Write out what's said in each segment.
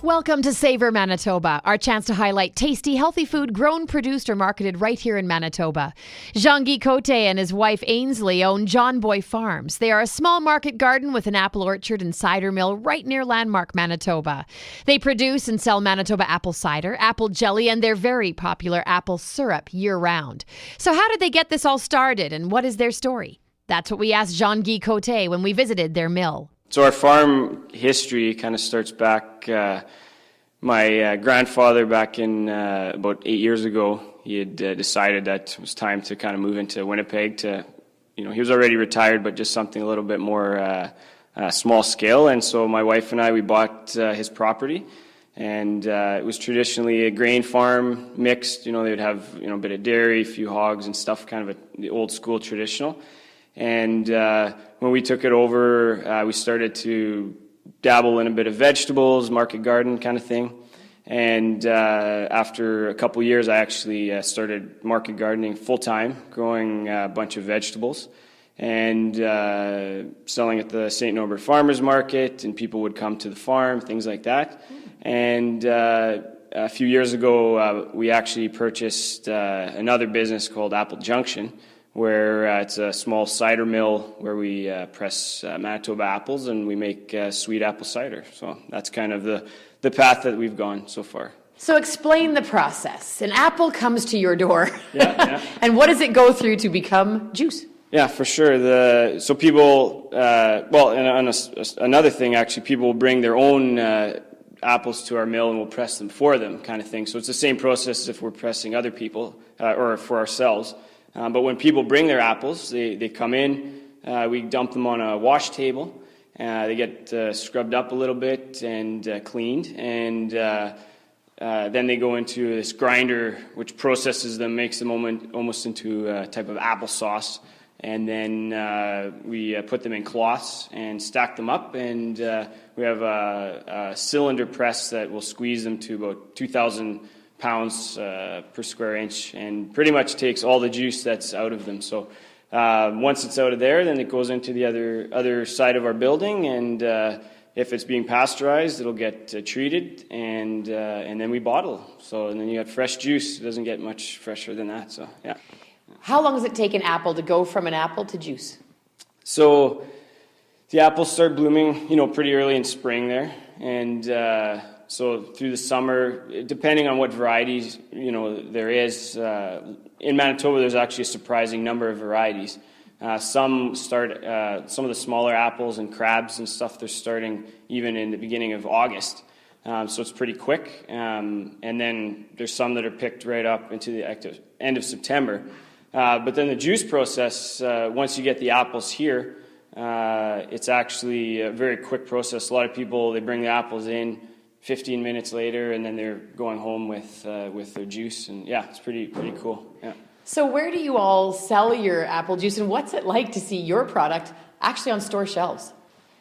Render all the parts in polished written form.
Welcome to Savour, Manitoba, our chance to highlight tasty, healthy food grown, produced, or marketed right here in Manitoba. Jean-Guy Cote and his wife Ainsley own John Boy Farms. They are a small market garden with an apple orchard and cider mill right near Landmark, Manitoba. They produce and sell Manitoba apple cider, apple jelly, and their very popular apple syrup year-round. So how did they get this all started, and what is their story? That's what we asked Jean-Guy Cote when we visited their mill. So our farm history kind of starts back, my grandfather back in about 8 years ago, he had decided that it was time to kind of move into Winnipeg to, he was already retired, but just something a little bit more small scale. And so my wife and I, we bought his property, and it was traditionally a grain farm mixed, they would have, a bit of dairy, a few hogs and stuff, kind of the old school traditional. And when we took it over, we started to dabble in a bit of vegetables, market garden kind of thing. And after a couple years, I actually started market gardening full-time, growing a bunch of vegetables and selling at the St. Norbert Farmers Market, and people would come to the farm, things like that. And a few years ago, we actually purchased another business called Apple Junction, where it's a small cider mill where we press Manitoba apples and we make sweet apple cider. So that's kind of the path that we've gone so far. So explain the process. An apple comes to your door. Yeah. And what does it go through to become juice? Yeah, for sure. So people, another thing actually, people will bring their own apples to our mill and we'll press them for them, kind of thing. So it's the same process as if we're pressing other people or for ourselves. But when people bring their apples, they come in, we dump them on a wash table, they get scrubbed up a little bit and cleaned, and then they go into this grinder which processes them, makes them almost into a type of applesauce, and then we put them in cloths and stack them up, and we have a cylinder press that will squeeze them to about 2,000 pounds per square inch, and pretty much takes all the juice that's out of them. So once it's out of there, then it goes into the other side of our building, and if it's being pasteurized, it'll get treated, and then we bottle. So and then you got fresh juice. It doesn't get much fresher than that. So yeah. How long does it take an apple to go from an apple to juice? So the apples start blooming, pretty early in spring there, and so through the summer, depending on what varieties, there is, in Manitoba there's actually a surprising number of varieties. Some start, some of the smaller apples and crabs and stuff, they're starting even in the beginning of August. So it's pretty quick. And then there's some that are picked right up into the end of September. But then the juice process, once you get the apples here, it's actually a very quick process. A lot of people, they bring the apples in 15 minutes later, and then they're going home with their juice, and yeah, it's pretty cool. Yeah. So where do you all sell your apple juice, and what's it like to see your product actually on store shelves?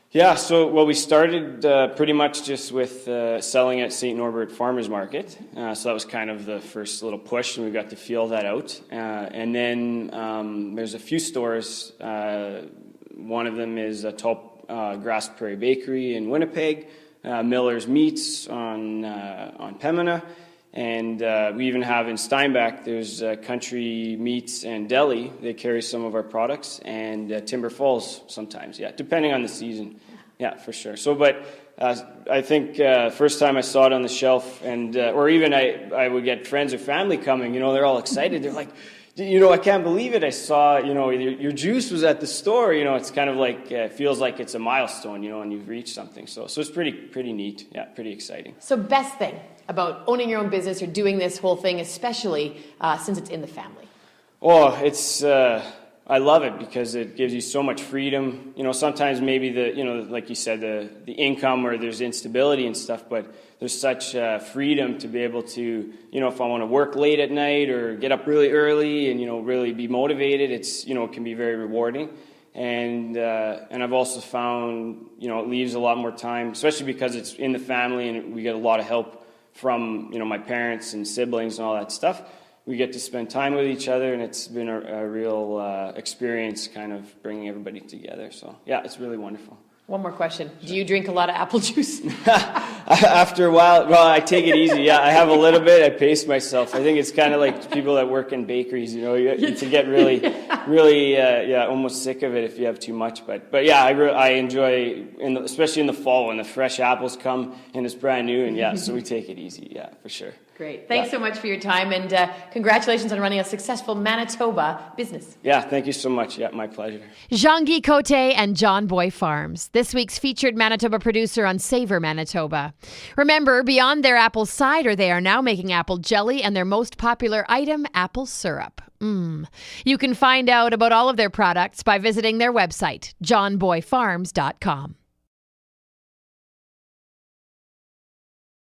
Yeah, so we started pretty much just with selling at St. Norbert Farmers Market. So that was kind of the first little push, and we got to feel that out. And then there's a few stores. One of them is a Tall Grass Prairie Bakery in Winnipeg. Miller's Meats on Pembina, and we even have in Steinbach, there's Country Meats and Deli. They carry some of our products, and Timber Falls sometimes, depending on the season. Yeah, for sure. So, but I think first time I saw it on the shelf, and or even I would get friends or family coming, they're all excited. They're like, I can't believe it. I saw, your juice was at the store. It's kind of like, it feels like it's a milestone, and you've reached something. So it's pretty neat. Yeah, pretty exciting. So best thing about owning your own business or doing this whole thing, especially since it's in the family? Oh, it's, I love it because it gives you so much freedom. Sometimes maybe like you said, the income or there's instability and stuff, but there's such freedom to be able to, if I want to work late at night or get up really early and, really be motivated, it's, it can be very rewarding. And I've also found, it leaves a lot more time, especially because it's in the family and we get a lot of help from, my parents and siblings and all that stuff. We get to spend time with each other, and it's been a real experience kind of bringing everybody together. So, yeah, it's really wonderful. One more question. Do you drink a lot of apple juice? After a while, well, I take it easy. Yeah, I have a little bit. I pace myself. I think it's kind of like people that work in bakeries. You can get really, almost sick of it if you have too much. But yeah, I enjoy, especially in the fall when the fresh apples come and it's brand new. And so we take it easy. Yeah, for sure. Great. Thanks so much for your time, and congratulations on running a successful Manitoba business. Yeah, thank you so much. Yeah, my pleasure. Jean-Guy Cote and John Boy Farms, this week's featured Manitoba producer on Savour, Manitoba. Remember, beyond their apple cider, they are now making apple jelly and their most popular item, apple syrup. You can find out about all of their products by visiting their website, johnboyfarms.com.